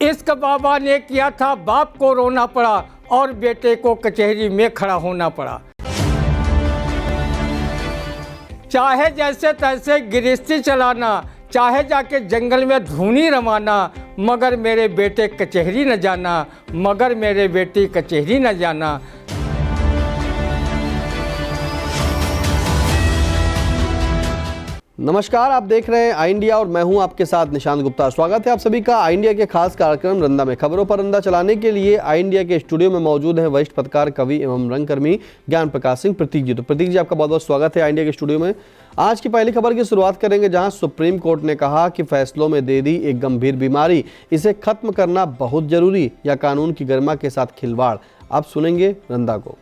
इश्क बाबा ने किया था, बाप को रोना पड़ा और बेटे को कचहरी में खड़ा होना पड़ा। चाहे जैसे तैसे गृहस्थी चलाना, चाहे जाके जंगल में धूनी रमाना, मगर मेरे बेटे कचहरी न जाना, मगर मेरे बेटी कचहरी न जाना। नमस्कार, आप देख रहे हैं आई इंडिया और मैं हूं आपके साथ निशांत गुप्ता। स्वागत है आप सभी का आई इंडिया के खास कार्यक्रम रंदा में। खबरों पर रंदा चलाने के लिए आई इंडिया के स्टूडियो में मौजूद हैं वरिष्ठ पत्रकार, कवि एवं रंगकर्मी ज्ञान प्रकाश सिंह प्रतीक जी। तो प्रतीक जी, आपका बहुत बहुत स्वागत है आई इंडिया के स्टूडियो में। आज की पहली खबर की शुरुआत करेंगे, जहां सुप्रीम कोर्ट ने कहा कि फैसलों में देरी एक गंभीर बीमारी, इसे खत्म करना बहुत जरूरी, या कानून की गरिमा के साथ खिलवाड़। आप सुनेंगे रंदा को।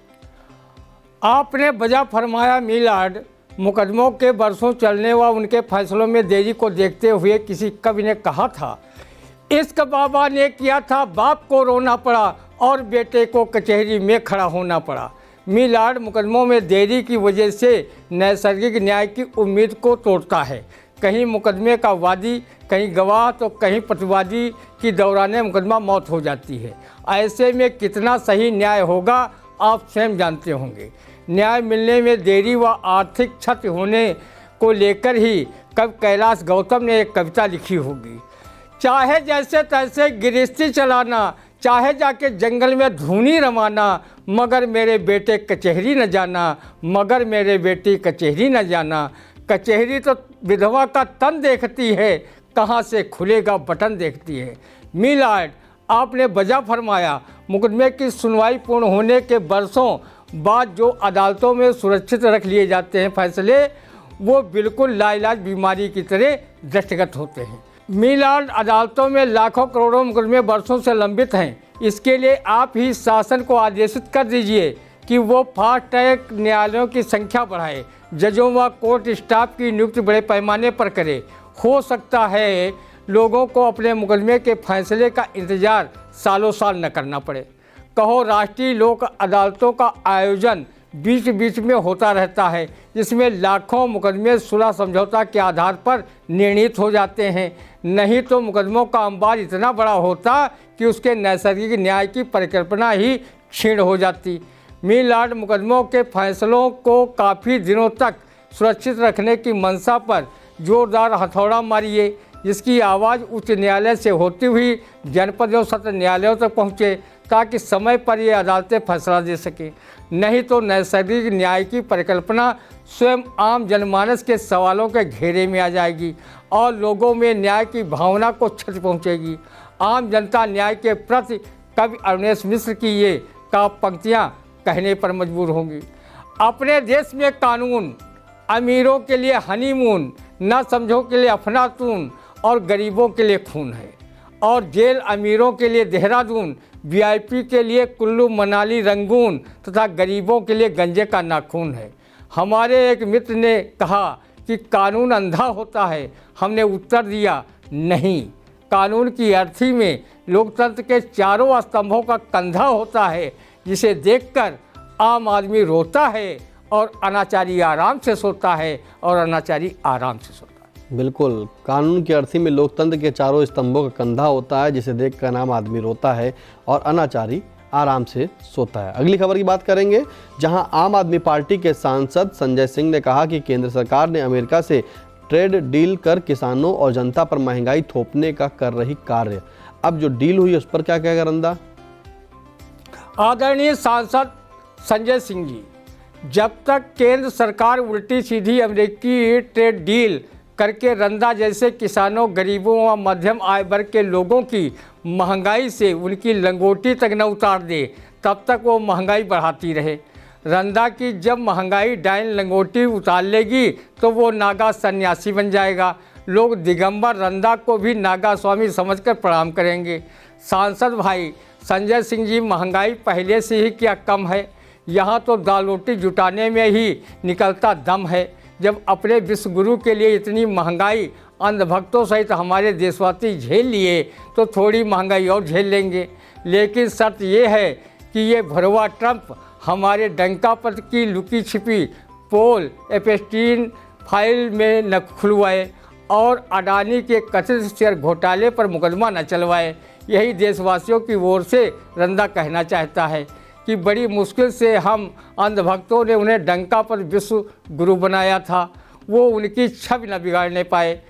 आपने बजा फरमाया मिलाड। मुकदमों के बरसों चलने व उनके फैसलों में देरी को देखते हुए किसी कवि ने कहा था, इश्क बाबा ने किया था, बाप को रोना पड़ा और बेटे को कचहरी में खड़ा होना पड़ा। मिलाड मुकदमों में देरी की वजह से नैसर्गिक न्याय की उम्मीद को तोड़ता है। कहीं मुकदमे का वादी, कहीं गवाह तो कहीं प्रतिवादी की दौरान मुकदमा मौत हो जाती है। ऐसे में कितना सही न्याय होगा आप स्वयं जानते होंगे। न्याय मिलने में देरी व आर्थिक क्षति होने को लेकर ही कवि कैलाश गौतम ने एक कविता लिखी होगी। चाहे जैसे तैसे गृहस्थी चलाना, चाहे जाके जंगल में धूनी रमाना, मगर मेरे बेटे कचहरी न जाना, मगर मेरे बेटी कचहरी न जाना। कचहरी तो विधवा का तन देखती है, कहाँ से खुलेगा बटन देखती है। मिलाड, आपने बजा फरमाया। मुकदमे की सुनवाई पूर्ण होने के बरसों बाद जो अदालतों में सुरक्षित रख लिए जाते हैं फैसले, वो बिल्कुल लाइलाज बीमारी की तरह दृष्टिगत होते हैं। मिलाड, अदालतों में लाखों करोड़ों मुकदमे बरसों से लंबित हैं। इसके लिए आप ही शासन को आदेशित कर दीजिए कि वो फास्ट ट्रैक न्यायालयों की संख्या बढ़ाए, जजों व कोर्ट स्टाफ की नियुक्ति बड़े पैमाने पर करे। हो सकता है लोगों को अपने मुकदमे के फैसले का इंतज़ार सालों साल न करना पड़े। कहो राष्ट्रीय लोक अदालतों का आयोजन बीच बीच में होता रहता है, जिसमें लाखों मुकदमे सुलह समझौता के आधार पर निर्णीत हो जाते हैं। नहीं तो मुकदमों का अंबार इतना बड़ा होता कि उसके नैसर्गिक न्याय की परिकल्पना ही क्षीण हो जाती। मिलाड, मुकदमों के फैसलों को काफ़ी दिनों तक सुरक्षित रखने की मंशा पर जोरदार हथौड़ा मारिए, जिसकी आवाज़ उच्च न्यायालय से होती हुई जनपद एवं सत्र न्यायालयों तक पहुँचे, ताकि समय पर ये अदालतें फैसला दे सकें। नहीं तो नैसर्गिक न्याय की परिकल्पना स्वयं आम जनमानस के सवालों के घेरे में आ जाएगी और लोगों में न्याय की भावना को क्षति पहुंचेगी। आम जनता न्याय के प्रति कवि अरुणेश मिश्र की ये काव्य पंक्तियां कहने पर मजबूर होंगी। अपने देश में कानून अमीरों के लिए हनीमून, न समझो के लिए अफलातून और गरीबों के लिए खून है। और जेल अमीरों के लिए देहरादून, वीआईपी के लिए कुल्लू मनाली रंगून तथा गरीबों के लिए गंजे का नाखून है। हमारे एक मित्र ने कहा कि कानून अंधा होता है। हमने उत्तर दिया, नहीं, कानून की अर्थी में लोकतंत्र के चारों स्तंभों का कंधा होता है, जिसे देखकर आम आदमी रोता है और अनाचारी आराम से सोता है और अनाचारी आराम से सोता है। बिल्कुल, कानून की अर्थी में लोकतंत्र के चारों स्तंभों का कंधा होता है, जिसे देखकर आम आदमी रोता है और अनाचारी आराम से सोता है। अगली खबर की बात करेंगे, जहां आम आदमी पार्टी के सांसद संजय सिंह ने कहा कि केंद्र सरकार ने अमेरिका से ट्रेड डील कर किसानों और जनता पर महंगाई थोपने का कर रही कार्य। अब जो डील हुई उस पर क्या कहेगा रंदा? आदरणीय सांसद संजय सिंह जी, जब तक केंद्र सरकार उल्टी सीधी अमेरिकी ट्रेड डील करके रंदा जैसे किसानों, गरीबों व मध्यम आय वर्ग के लोगों की महंगाई से उनकी लंगोटी तक न उतार दे, तब तक वो महंगाई बढ़ाती रहे। रंदा की जब महंगाई डाइन लंगोटी उतार लेगी तो वो नागा सन्यासी बन जाएगा। लोग दिगंबर रंदा को भी नागा स्वामी समझकर प्रणाम करेंगे। सांसद भाई संजय सिंह जी, महंगाई पहले से ही क्या कम है, यहाँ तो दाल रोटी जुटाने में ही निकलता दम है। जब अपने विश्वगुरु के लिए इतनी महंगाई अंधभक्तों सहित हमारे देशवासी झेल लिए, तो थोड़ी महंगाई और झेल लेंगे। लेकिन शर्त ये है कि ये भरवा ट्रंप हमारे डंकापत की लुकी छिपी पोल एपेस्टीन फाइल में न खुलवाए और अडानी के कथित शेयर घोटाले पर मुकदमा न चलवाए। यही देशवासियों की ओर से रंदा कहना चाहता है कि बड़ी मुश्किल से हम अंधभक्तों ने उन्हें डंका पर विश्व गुरु बनाया था, वो उनकी छवि न बिगाड़ने पाए।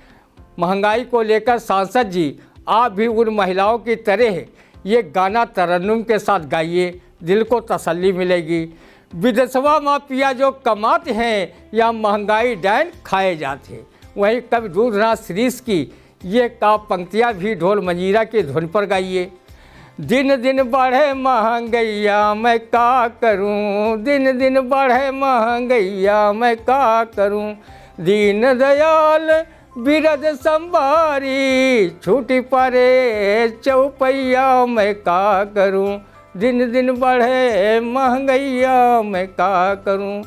महंगाई को लेकर सांसद जी आप भी उन महिलाओं की तरह ये गाना तरन्नुम के साथ गाइए, दिल को तसल्ली मिलेगी। विदेशवा माफिया जो कमाते हैं या महंगाई डायन खाए जाते। वहीं कवि दूधनाथ श्रीश की ये काव्य पंक्तियाँ भी ढोल मंजीरा की धुन पर गाइए। दिन दिन बढ़े महंगैया मैं का करूं, दिन दिन बढ़े महंगैया मैं का करूं, दीन दयाल बिरद संभारी छूटी परे चौपैया मैं का करूं, दिन दिन बढ़े महंगैया मैं का करूं।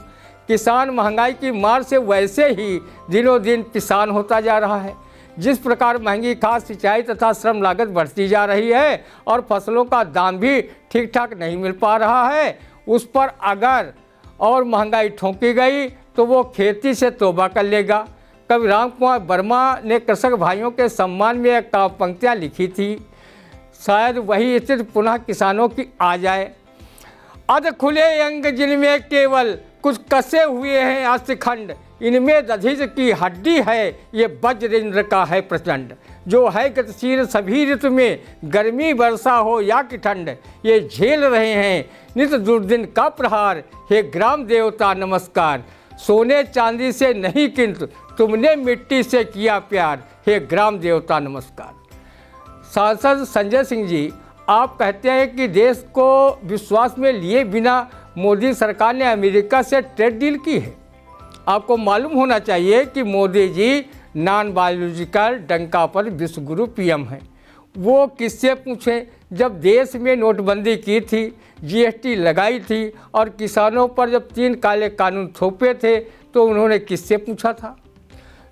किसान महंगाई की मार से वैसे ही दिनों दिन पिसान होता जा रहा है। जिस प्रकार महंगी खाद, सिंचाई तथा श्रम लागत बढ़ती जा रही है और फसलों का दाम भी ठीक ठाक नहीं मिल पा रहा है, उस पर अगर और महंगाई ठोंकी गई तो वो खेती से तौबा कर लेगा। कवि राम कुमार वर्मा ने कृषक भाइयों के सम्मान में एक पंक्तियाँ लिखी थी, शायद वही स्थिति पुनः किसानों की आ जाए। अध खुले अंग जिनमें केवल कुछ कसे हुए हैं अस्थिखंड, इनमें दधिच की हड्डी है, ये वज्र इंद्र का है प्रचंड। जो है गतिशील सभी ऋतु में, गर्मी वर्षा हो या कि ठंड, ये झेल रहे हैं नित दुर्दिन का प्रहार। हे ग्राम देवता नमस्कार, सोने चांदी से नहीं किंतु तुमने मिट्टी से किया प्यार। हे ग्राम देवता नमस्कार। सांसद संजय सिंह जी, आप कहते हैं कि देश को विश्वास में लिए बिना मोदी सरकार ने अमेरिका से ट्रेड डील की है। आपको मालूम होना चाहिए कि मोदी जी नॉन बायोलॉजिकल डंका पर विश्वगुरु पीएम हैं। वो किससे पूछें? जब देश में नोटबंदी की थी, जीएसटी लगाई थी और किसानों पर जब 3 काले कानून थोपे थे तो उन्होंने किससे पूछा था?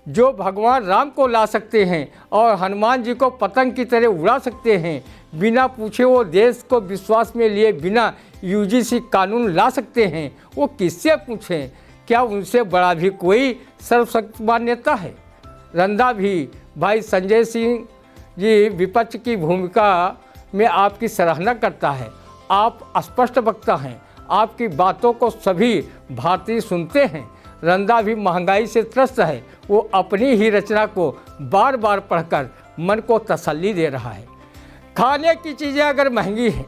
जो भगवान राम को ला सकते हैं और हनुमान जी को पतंग की तरह उड़ा सकते हैं, बिना पूछे वो देश को विश्वास में लिए बिना यूजीसी कानून ला सकते हैं, वो किससे पूछें? क्या उनसे बड़ा भी कोई सर्वशक्तिमान नेता है? रंदा भी भाई संजय सिंह जी विपक्ष की भूमिका में आपकी सराहना करता है। आप स्पष्ट वक्ता हैं, आपकी बातों को सभी भारतीय सुनते हैं। रंदा भी महंगाई से त्रस्त है, वो अपनी ही रचना को बार बार पढ़कर मन को तसल्ली दे रहा है। खाने की चीज़ें अगर महंगी हैं,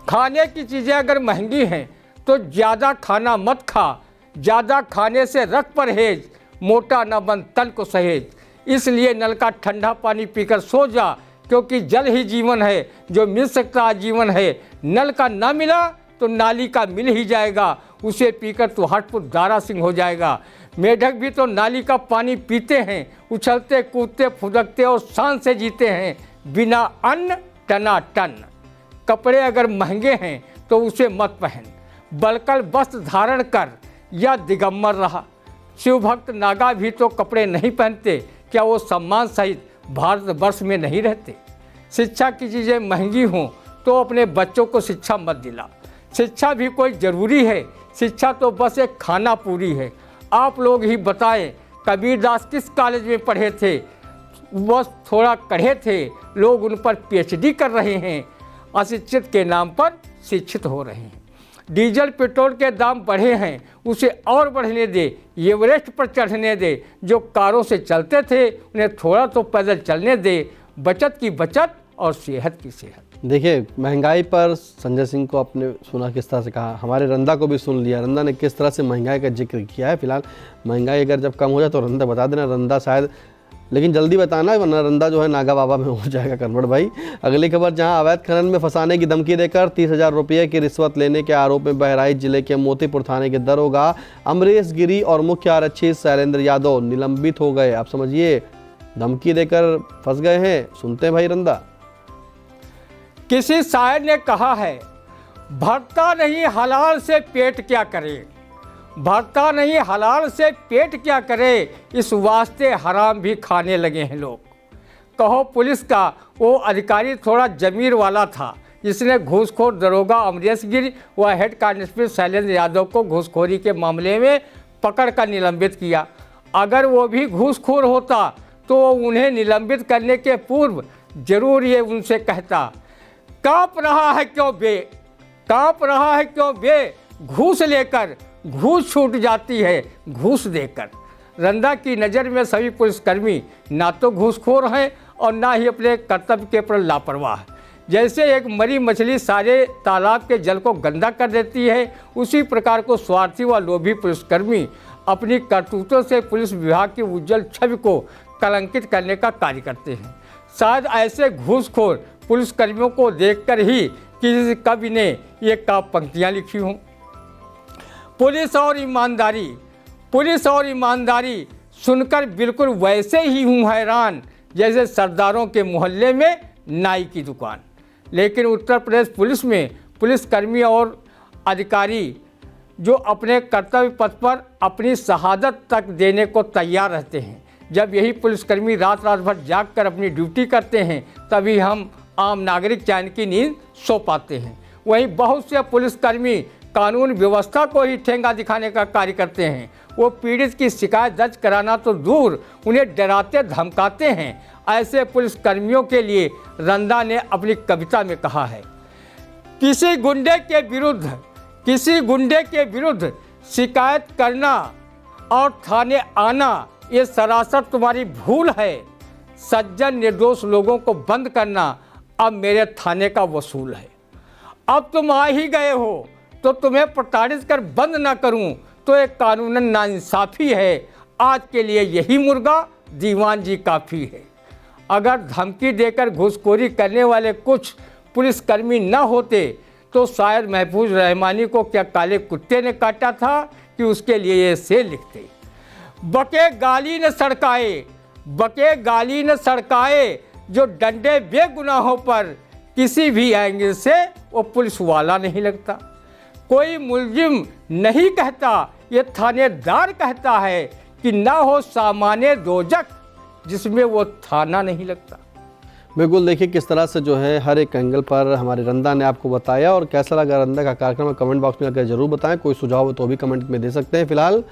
खाने की चीज़ें अगर महंगी हैं तो ज़्यादा खाना मत खा, ज़्यादा खाने से रख परहेज, मोटा न बन तन को सहेज। इसलिए नल का ठंडा पानी पीकर सो जा, क्योंकि जल ही जीवन है, जो मिल सकता आजीवन है। नल का ना मिला तो नाली का मिल ही जाएगा, उसे पीकर तो हटपुट दारा सिंह हो जाएगा। मेढक भी तो नाली का पानी पीते हैं, उछलते कूदते फुदकते और शान से जीते हैं, बिना अन्न टना टन। कपड़े अगर महंगे हैं तो उसे मत पहन, बलकल वस्त्र धारण कर या दिगंबर रहा। शिव भक्त नागा भी तो कपड़े नहीं पहनते, क्या वो सम्मान सहित भारतवर्ष में नहीं रहते? शिक्षा की चीज़ें महंगी हों तो अपने बच्चों को शिक्षा मत दिला। शिक्षा भी कोई ज़रूरी है? शिक्षा तो बस एक खाना पूरी है। आप लोग ही बताएं, कबीरदास किस कॉलेज में पढ़े थे? बस थोड़ा कढ़े थे, लोग उन पर पीएचडी कर रहे हैं, अशिक्षित के नाम पर शिक्षित हो रहे हैं। डीजल पेट्रोल के दाम बढ़े हैं, उसे और बढ़ने दे, एवरेस्ट पर चढ़ने दे। जो कारों से चलते थे उन्हें थोड़ा तो पैदल चलने दे। बचत की बचत और सेहत की सेहत। देखिए, महंगाई पर संजय सिंह को आपने सुना किस तरह से कहा, हमारे रंदा को भी सुन लिया। रंदा ने किस तरह से महंगाई का जिक्र किया है। फिलहाल महंगाई अगर जब कम हो जाए तो रंदा बता देना, रंदा शायद, लेकिन जल्दी बताना वरना रंदा जो है नागा बाबा में हो जाएगा कन्वर्ट भाई। अगली खबर, जहां अवैध खनन में फंसाने की धमकी देकर 30,000 रुपये की रिश्वत लेने के आरोप में बहराइच जिले के मोतीपुर थाने के दरोगा अमरेश गिरी और मुख्य आरक्षी शैलेंद्र यादव निलंबित हो गए। आप समझिए, धमकी देकर फंस गए हैं। सुनते हैं भाई रंदा। किसी शायर ने कहा है, भरता नहीं हलाल से पेट क्या करे, भरता नहीं हलाल से पेट क्या करे, इस वास्ते हराम भी खाने लगे हैं लोग। कहो पुलिस का वो अधिकारी थोड़ा जमीर वाला था, जिसने घूसखोर दरोगा अमरेश गिरी व हेड कांस्टेबल शैलेंद्र यादव को घूसखोरी के मामले में पकड़कर निलंबित किया। अगर वो भी घूसखोर होता तो उन्हें निलंबित करने के पूर्व जरूर ये उनसे कहता, काँप रहा है क्यों बे, काँप रहा है क्यों बे, घूस लेकर घूस छूट जाती है घूस देकर। रंदा की नज़र में सभी पुलिसकर्मी ना तो घूसखोर हैं और ना ही अपने कर्तव्य के प्रति लापरवाह। जैसे एक मरी मछली सारे तालाब के जल को गंदा कर देती है, उसी प्रकार को स्वार्थी व लोभी पुलिसकर्मी अपनी करतूतों से पुलिस विभाग की उज्जवल छवि को कलंकित करने का कार्य करते हैं। शायद ऐसे घूसखोर पुलिसकर्मियों को देखकर ही किसी कवि ने ये काव्य पंक्तियाँ लिखी हों। पुलिस और ईमानदारी सुनकर बिल्कुल वैसे ही हूँ हैरान जैसे सरदारों के मोहल्ले में नाई की दुकान। लेकिन उत्तर प्रदेश पुलिस में पुलिसकर्मी और अधिकारी जो अपने कर्तव्य पथ पर अपनी शहादत तक देने को तैयार रहते हैं। जब यही पुलिसकर्मी रात भर जाग कर अपनी ड्यूटी करते हैं, तभी हम आम नागरिक चैन की नींद सो पाते हैं। वहीं बहुत से पुलिसकर्मी कानून व्यवस्था को ही ठेंगा दिखाने का कार्य करते हैं। वो पीड़ित की शिकायत दर्ज कराना तो दूर, उन्हें डराते धमकाते हैं। ऐसे पुलिसकर्मियों के लिए रंदा ने अपनी कविता में कहा है, किसी गुंडे के विरुद्ध शिकायत करना और थाने आना ये सरासर तुम्हारी भूल है। सज्जन निर्दोष लोगों को बंद करना अब मेरे थाने का वसूल है। अब तुम आ ही गए हो तो तुम्हें प्रताड़ित कर बंद ना करूं तो एक कानूनन नाइंसाफ़ी है। आज के लिए यही मुर्गा दीवान जी काफ़ी है। अगर धमकी देकर घूसखोरी करने वाले कुछ पुलिसकर्मी न होते तो शायद महफूज रहमानी को क्या काले कुत्ते ने काटा था कि उसके लिए ये शेर लिखते, बके गाली न सड़काए जो डंडे बेगुनाहों पर, किसी भी एंगल से वो पुलिस वाला नहीं लगता। कोई मुलजिम नहीं कहता, ये थानेदार कहता है कि ना हो सामान्य दोजख जिसमें वो थाना नहीं लगता। बिल्कुल, देखिए किस तरह से जो है हर एक एंगल पर हमारे रंदा ने आपको बताया। और कैसा लगा रंदा का कार्यक्रम कमेंट बॉक्स में आकर जरूर बताएं। कोई सुझाव हो तो भी कमेंट में दे सकते हैं। फिलहाल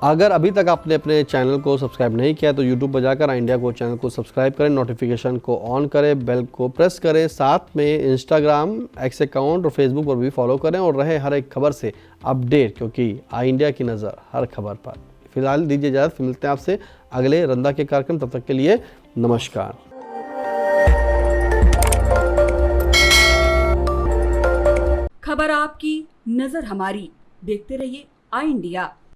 अगर अभी तक आपने अपने चैनल को सब्सक्राइब नहीं किया तो यूट्यूब पर जाकर इंडिया को चैनल को सब्सक्राइब करें, नोटिफिकेशन को ऑन करें, बेल को प्रेस करें, साथ में इंस्टाग्राम, एक्स अकाउंट और फेसबुक पर भी फॉलो करें और रहे हर एक खबर से अपडेट, क्योंकि आई इंडिया की नज़र हर खबर पर। फिलहाल दीजिए इजाज़त, फिर मिलते हैं आपसे अगले रंदा के कार्यक्रम। तब तक के लिए नमस्कार। खबर आपकी, नजर हमारी। देखते रहिए आई इंडिया।